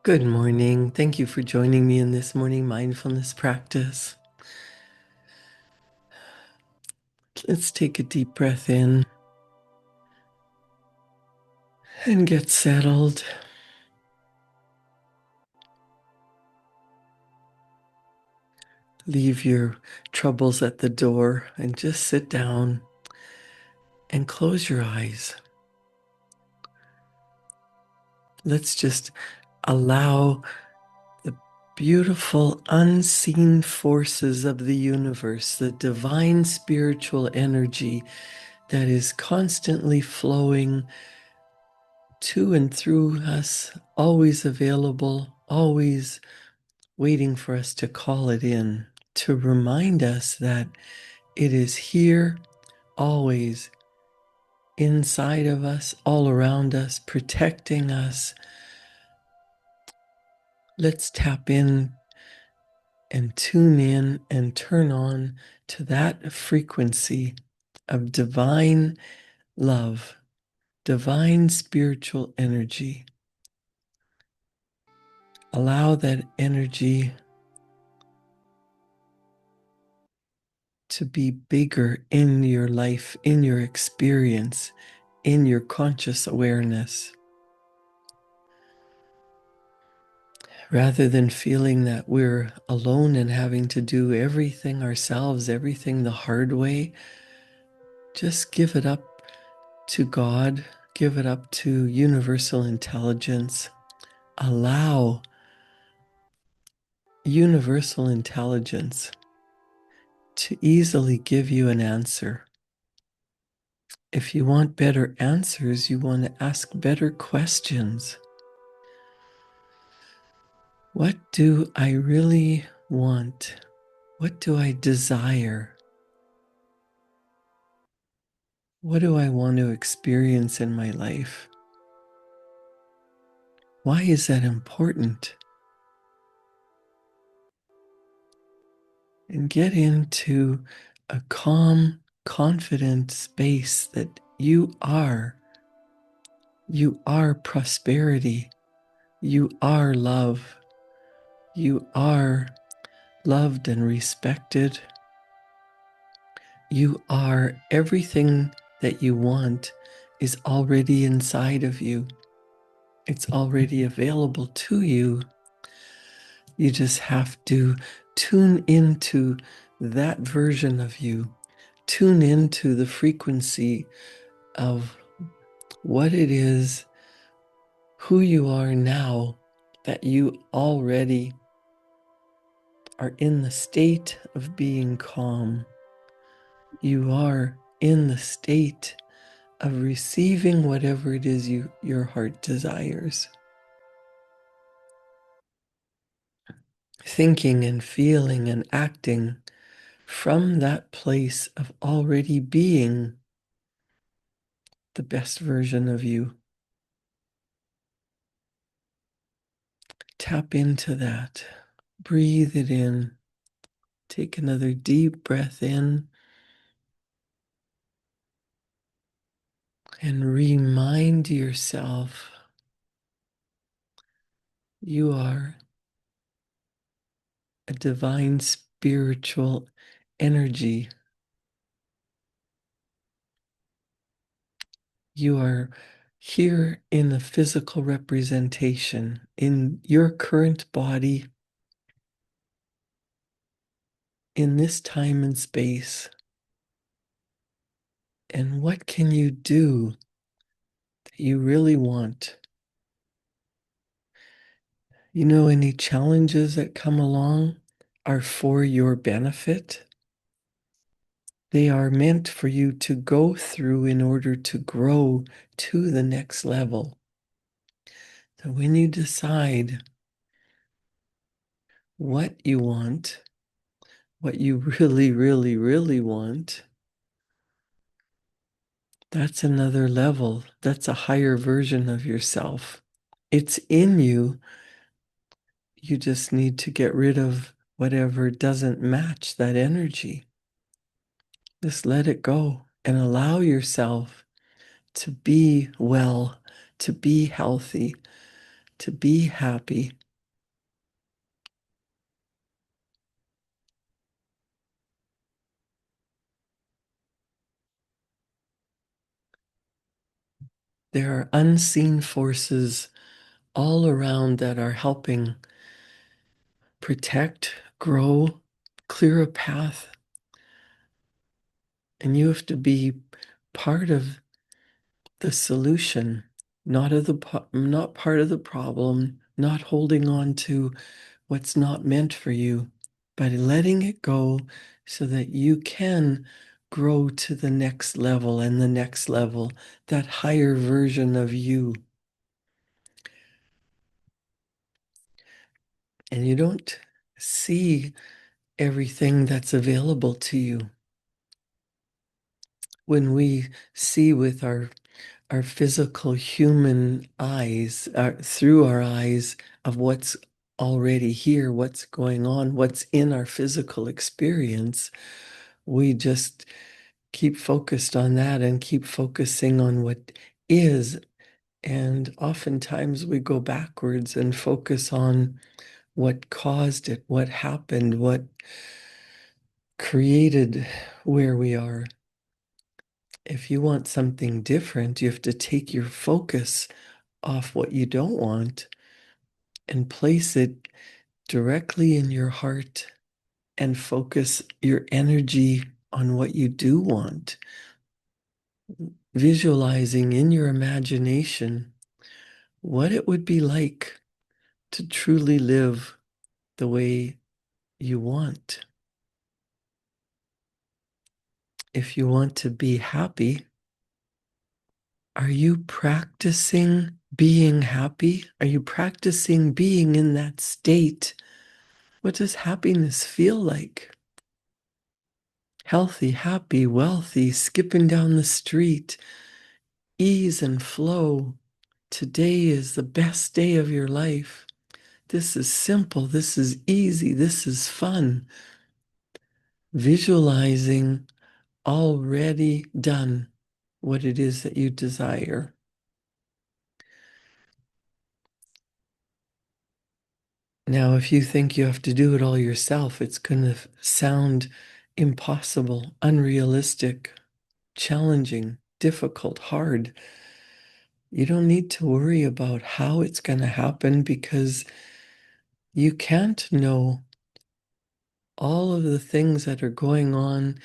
Good morning. Thank you for joining me in this morning mindfulness practice. Let's take a deep breath in and get settled. Leave your troubles at the door and just sit down and close your eyes. Let's just allow the beautiful unseen forces of the universe, the divine spiritual energy that is constantly flowing to and through us, always available, always waiting for us to call it in, to remind us that it is here, always inside of us, all around us, protecting us. Let's tap in and tune in and turn on to that frequency of divine love, divine spiritual energy. Allow that energy to be bigger in your life, in your experience, in your conscious awareness. Rather than feeling that we're alone and having to do everything ourselves, everything the hard way, just give it up to God, give it up to universal intelligence. Allow universal intelligence to easily give you an answer. If you want better answers, you want to ask better questions. What do I really want? What do I desire? What do I want to experience in my life? Why is that important? And get into a calm, confident space that you are. You are prosperity. You are love. You are loved and respected. You are everything that you want is already inside of you. It's already available to you. You just have to tune into that version of you, tune into the frequency of what it is, who you are now, that you already are in the state of being calm. You are in the state of receiving whatever it is your heart desires. Thinking and feeling and acting from that place of already being the best version of you. Tap into that. Breathe it in. Take another deep breath in and remind yourself you are a divine spiritual energy. You are here in a physical representation in your current body, in this time and space. And what can you do that you really want? You know, any challenges that come along are for your benefit. They are meant for you to go through in order to grow to the next level. So when you decide what you want, what you really, really, really want, that's another level. That's a higher version of yourself. It's in you. You just need to get rid of whatever doesn't match that energy. Just let it go and allow yourself to be well, to be healthy, to be happy. There are unseen forces all around that are helping protect, grow, clear a path. And you have to be part of the solution, not part of the problem, not holding on to what's not meant for you, but letting it go so that you can grow to the next level and the next level, that higher version of you. And you don't see everything that's available to you. When we see with our physical human eyes, through our eyes of what's already here, what's going on, what's in our physical experience, we just keep focused on that and keep focusing on what is. And oftentimes we go backwards and focus on what caused it, what happened, what created where we are. If you want something different, you have to take your focus off what you don't want and place it directly in your heart and focus your energy on what you do want. Visualizing in your imagination what it would be like to truly live the way you want. If you want to be happy, are you practicing being happy? Are you practicing being in that state? What does happiness feel like? Healthy, happy, wealthy, skipping down the street, ease and flow. Today is the best day of your life. This is simple. This is easy. This is fun. Visualizing already done what it is that you desire. Now, if you think you have to do it all yourself, it's going to sound impossible, unrealistic, challenging, difficult, hard. You don't need to worry about how it's going to happen because you can't know all of the things that are going on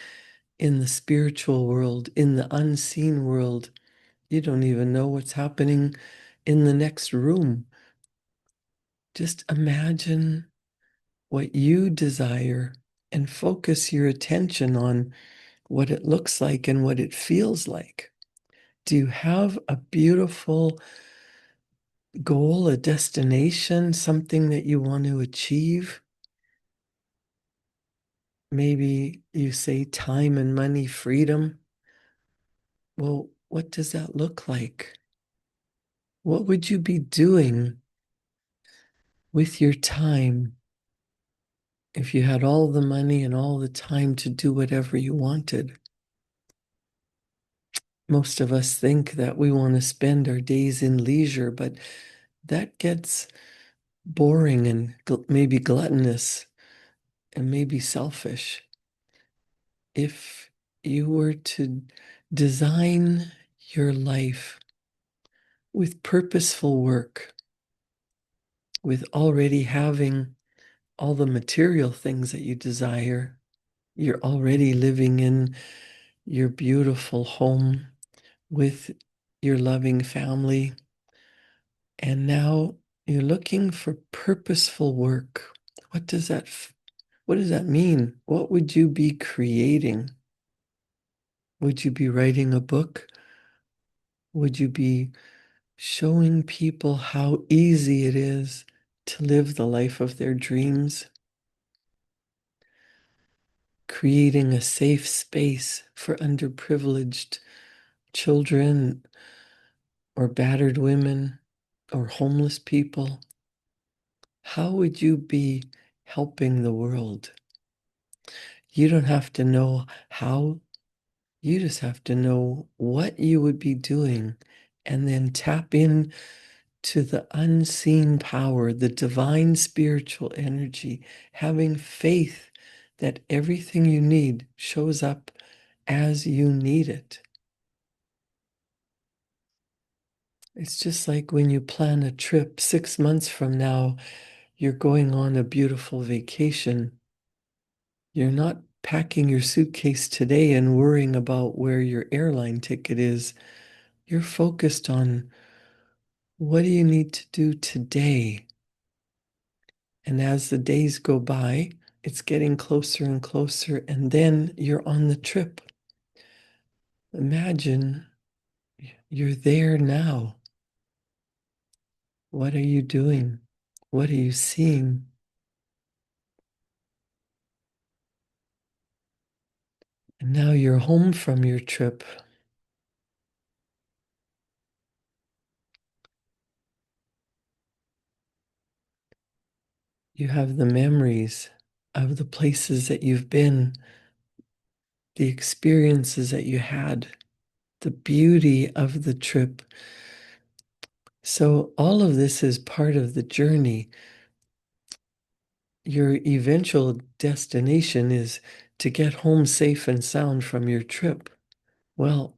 in the spiritual world, in the unseen world. You don't even know what's happening in the next room. Just imagine what you desire and focus your attention on what it looks like and what it feels like. Do you have a beautiful goal, a destination, something that you want to achieve? Maybe you say time and money, freedom. Well, what does that look like? What would you be doing with your time if you had all the money and all the time to do whatever you wanted? Most of us think that we want to spend our days in leisure, but that gets boring and maybe gluttonous and maybe selfish. If you were to design your life with purposeful work, with already having all the material things that you desire, you're already living in your beautiful home with your loving family, and now you're looking for purposeful work. What does what does that mean? What would you be creating? Would you be writing a book? Would you be showing people how easy it is to live the life of their dreams? Creating a safe space for underprivileged children or battered women or homeless people? How would you be helping the world? You don't have to know how, you just have to know what you would be doing and then tap in to the unseen power, the divine spiritual energy, having faith that everything you need shows up as you need it. It's just like when you plan a trip 6 months from now, you're going on a beautiful vacation. You're not packing your suitcase today and worrying about where your airline ticket is. You're focused on what do you need to do today? And as the days go by, it's getting closer and closer, and then you're on the trip. Imagine you're there now. What are you doing? What are you seeing? And now you're home from your trip. You have the memories of the places that you've been, the experiences that you had, the beauty of the trip. So, all of this is part of the journey. Your eventual destination is to get home safe and sound from your trip. Well,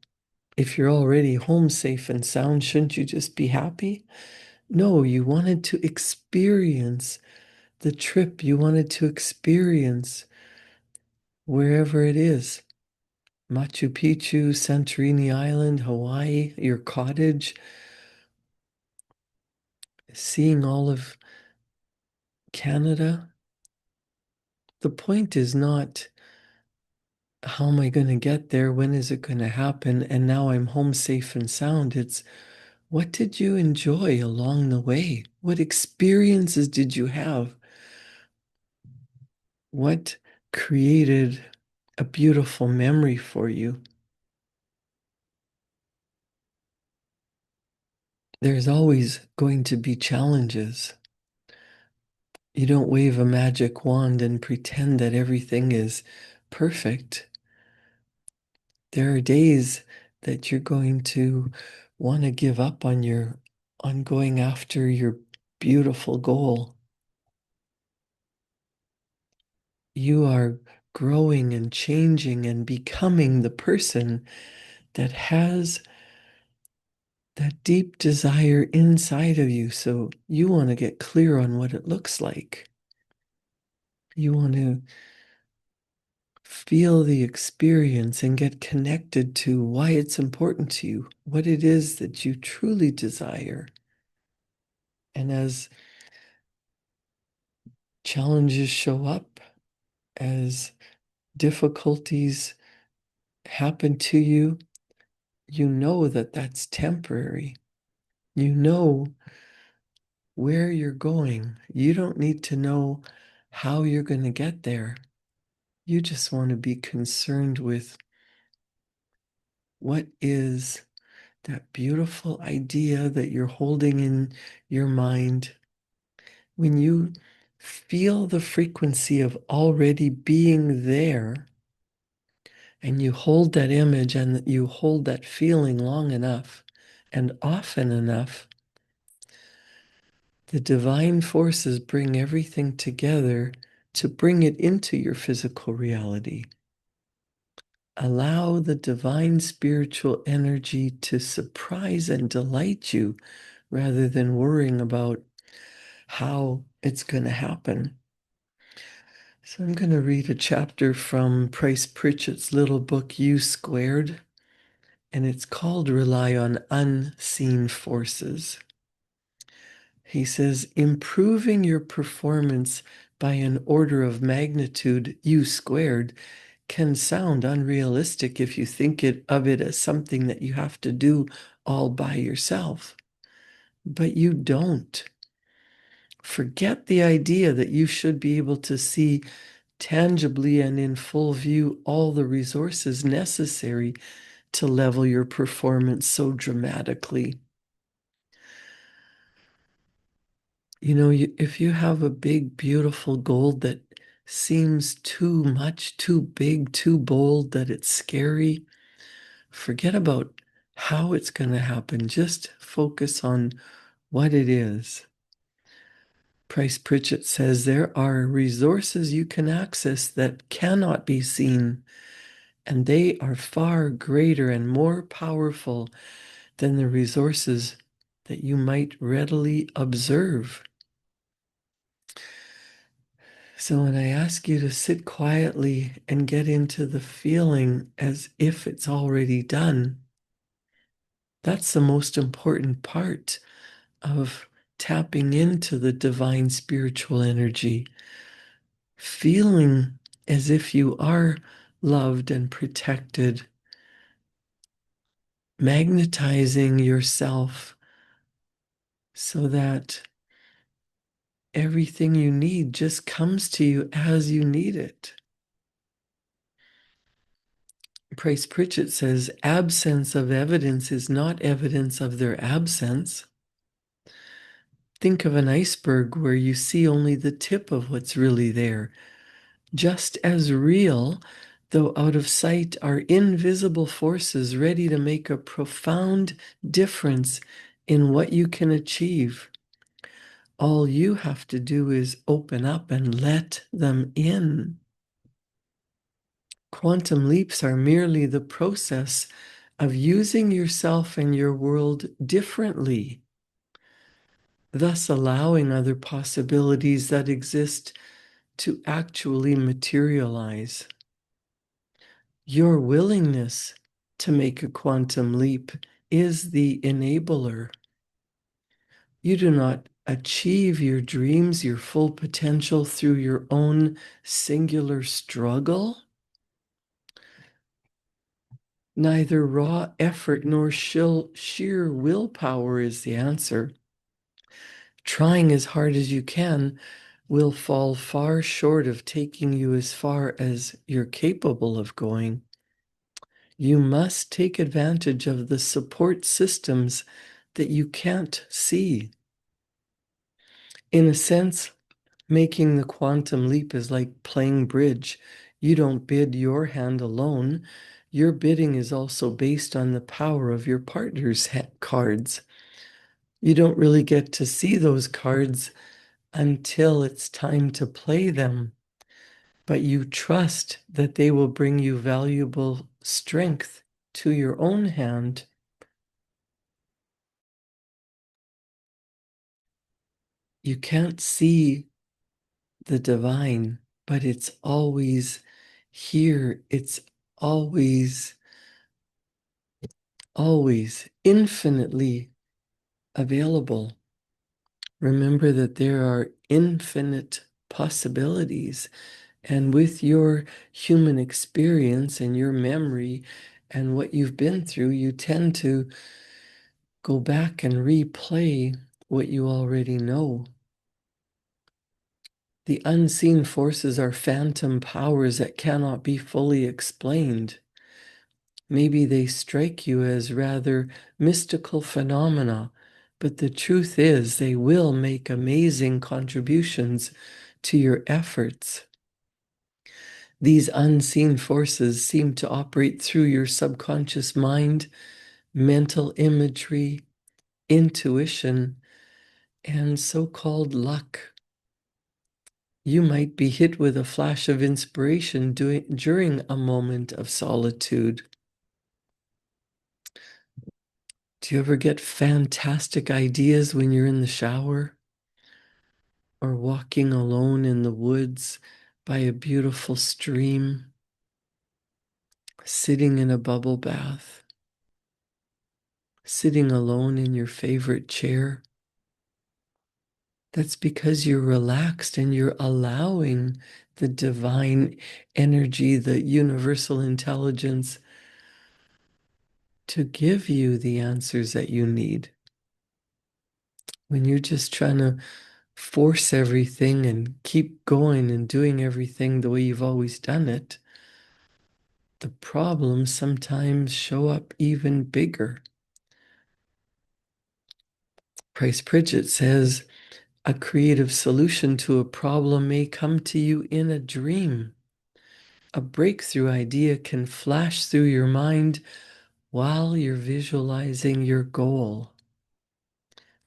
if you're already home safe and sound, shouldn't you just be happy? No, you wanted to experience the trip. You wanted to experience wherever it is. Machu Picchu, Santorini Island, Hawaii, your cottage, seeing all of Canada. The point is not how am I going to get there? When is it going to happen? And now I'm home safe and sound. It's what did you enjoy along the way? What experiences did you have? What created a beautiful memory for you? There's always going to be challenges. You don't wave a magic wand and pretend that everything is perfect. There are days that you're going to want to give up on going after your beautiful goal. You are growing and changing and becoming the person that has that deep desire inside of you. So you want to get clear on what it looks like. You want to feel the experience and get connected to why it's important to you, what it is that you truly desire. And as challenges show up, as difficulties happen to you, you know that that's temporary. You know where you're going. You don't need to know how you're going to get there. You just want to be concerned with what is that beautiful idea that you're holding in your mind. When you feel the frequency of already being there, and you hold that image and you hold that feeling long enough and often enough, the divine forces bring everything together to bring it into your physical reality. Allow the divine spiritual energy to surprise and delight you rather than worrying about how it's going to happen. So I'm going to read a chapter from Price Pritchett's little book, U Squared, and it's called Rely on Unseen Forces. He says, improving your performance by an order of magnitude, U squared, can sound unrealistic if you think of it as something that you have to do all by yourself. But you don't. Forget the idea that you should be able to see tangibly and in full view all the resources necessary to level your performance so dramatically. You know, if you have a big, beautiful goal that seems too much, too big, too bold, that it's scary, forget about how it's going to happen. Just focus on what it is. Price Pritchett says there are resources you can access that cannot be seen, and they are far greater and more powerful than the resources that you might readily observe. So when I ask you to sit quietly and get into the feeling as if it's already done, that's the most important part of tapping into the divine spiritual energy. Feeling as if you are loved and protected, magnetizing yourself so that everything you need just comes to you as you need it. Price Pritchett says, absence of evidence is not evidence of their absence. Think of an iceberg where you see only the tip of what's really there. Just as real, though out of sight, are invisible forces ready to make a profound difference in what you can achieve. All you have to do is open up and let them in. Quantum leaps are merely the process of using yourself and your world differently, thus allowing other possibilities that exist to actually materialize. Your willingness to make a quantum leap is the enabler. You do not achieve your dreams, your full potential through your own singular struggle. Neither raw effort nor sheer willpower is the answer. Trying as hard as you can will fall far short of taking you as far as you're capable of going. You must take advantage of the support systems that you can't see. In a sense, making the quantum leap is like playing bridge. You don't bid your hand alone. Your bidding is also based on the power of your partner's cards. You don't really get to see those cards until it's time to play them, but you trust that they will bring you valuable strength to your own hand. You can't see the divine, but it's always here. It's always, always infinitely available. Remember that there are infinite possibilities. And with your human experience and your memory and what you've been through, you tend to go back and replay what you already know. The unseen forces are phantom powers that cannot be fully explained. Maybe they strike you as rather mystical phenomena, but the truth is they will make amazing contributions to your efforts. These unseen forces seem to operate through your subconscious mind, mental imagery, intuition, and so-called luck. You might be hit with a flash of inspiration during a moment of solitude. Do you ever get fantastic ideas when you're in the shower or walking alone in the woods by a beautiful stream, sitting in a bubble bath, sitting alone in your favorite chair? That's because you're relaxed and you're allowing the divine energy, the universal intelligence to give you the answers that you need. When you're just trying to force everything and keep going and doing everything the way you've always done it, the problems sometimes show up even bigger. Price Pritchett says, a creative solution to a problem may come to you in a dream. A breakthrough idea can flash through your mind while you're visualizing your goal.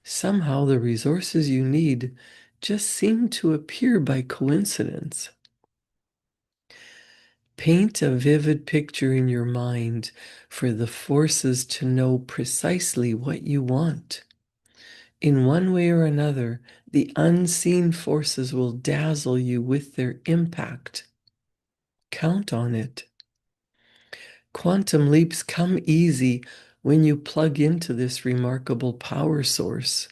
Somehow the resources you need just seem to appear by coincidence. Paint a vivid picture in your mind for the forces to know precisely what you want. In one way or another, the unseen forces will dazzle you with their impact. Count on it. Quantum leaps come easy when you plug into this remarkable power source.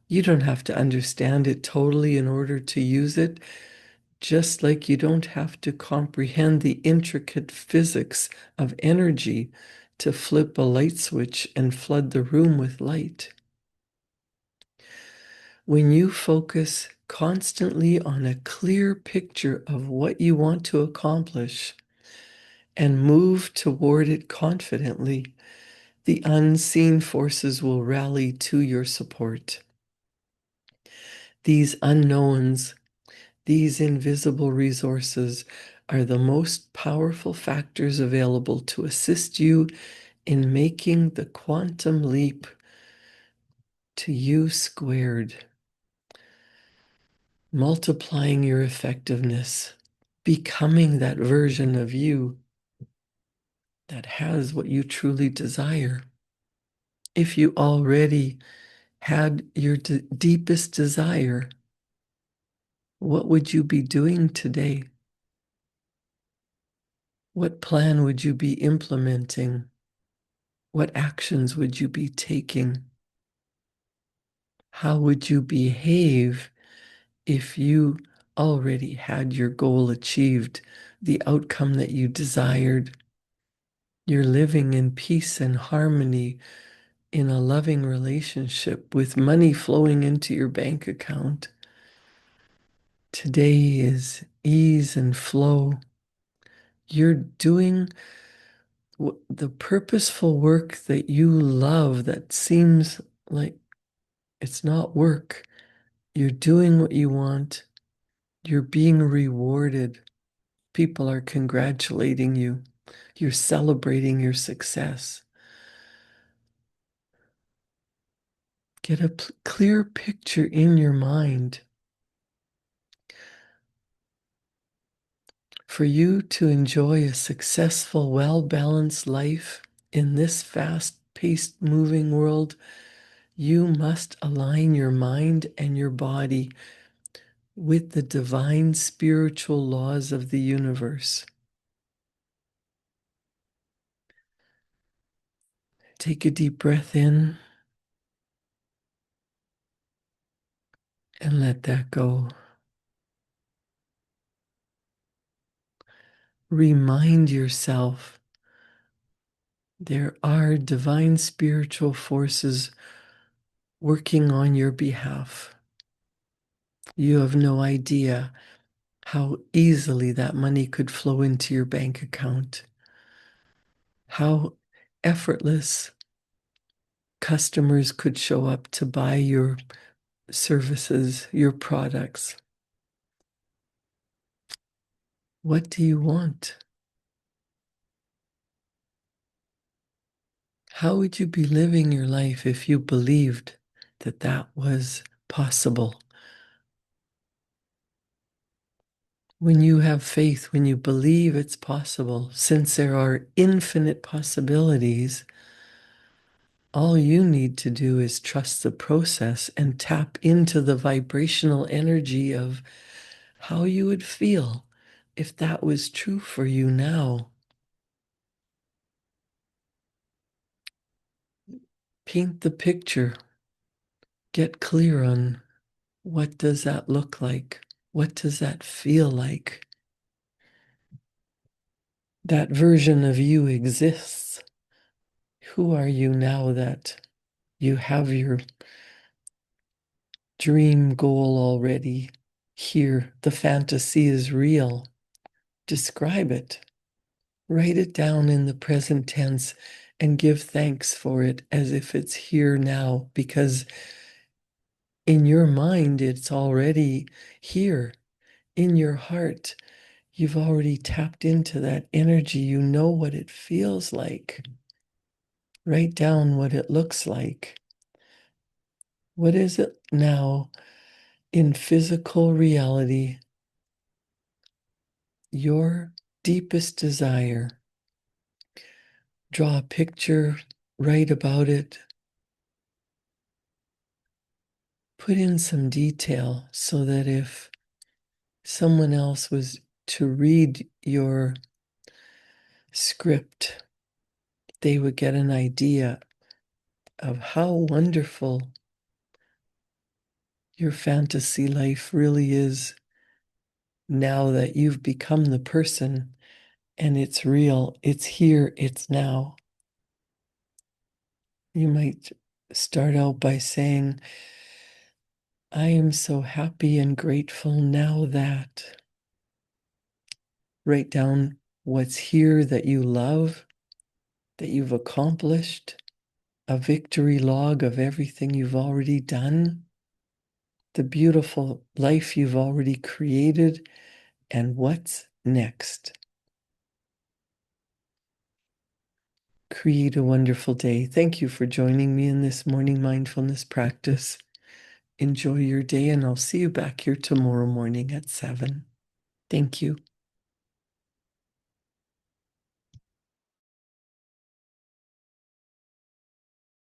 You don't have to understand it totally in order to use it, just like you don't have to comprehend the intricate physics of energy to flip a light switch and flood the room with light. When you focus constantly on a clear picture of what you want to accomplish and move toward it confidently, the unseen forces will rally to your support. These unknowns, these invisible resources, are the most powerful factors available to assist you in making the quantum leap to U squared, multiplying your effectiveness, becoming that version of you that has what you truly desire. If you already had your deepest desire, what would you be doing today? What plan would you be implementing? What actions would you be taking? How would you behave if you already had your goal achieved, the outcome that you desired? You're living in peace and harmony in a loving relationship with money flowing into your bank account. Today is ease and flow. You're doing the purposeful work that you love that seems like it's not work. You're doing what you want. You're being rewarded. People are congratulating you. You're celebrating your success. Get a clear picture in your mind for you to enjoy a successful, well-balanced life in this fast-paced moving world. You must align your mind and your body with the divine spiritual laws of the universe. Take a deep breath in and let that go. Remind yourself there are divine spiritual forces working on your behalf. You have no idea how easily that money could flow into your bank account, how effortless customers could show up to buy your services, your products. What do you want? How would you be living your life if you believed that that was possible? When you have faith, when you believe it's possible, since there are infinite possibilities, all you need to do is trust the process and tap into the vibrational energy of how you would feel if that was true for you now. Paint the picture. Get clear on what does that look like? What does that feel like? That version of you exists. Who are you now that you have your dream goal already here? The fantasy is real. Describe it. Write it down in the present tense and give thanks for it as if it's here now, because in your mind, it's already here. In your heart, you've already tapped into that energy. You know what it feels like. Write down what it looks like. What is it now in physical reality, your deepest desire? Draw a picture, write about it, put in some detail so that if someone else was to read your script, they would get an idea of how wonderful your fantasy life really is now that you've become the person and it's real, it's here, it's now. You might start out by saying, I am so happy and grateful now that. Write down what's here that you love, that you've accomplished, a victory log of everything you've already done, the beautiful life you've already created, and what's next. Create a wonderful day. Thank you for joining me in this morning mindfulness practice. Enjoy your day, and I'll see you back here tomorrow morning at 7. Thank you.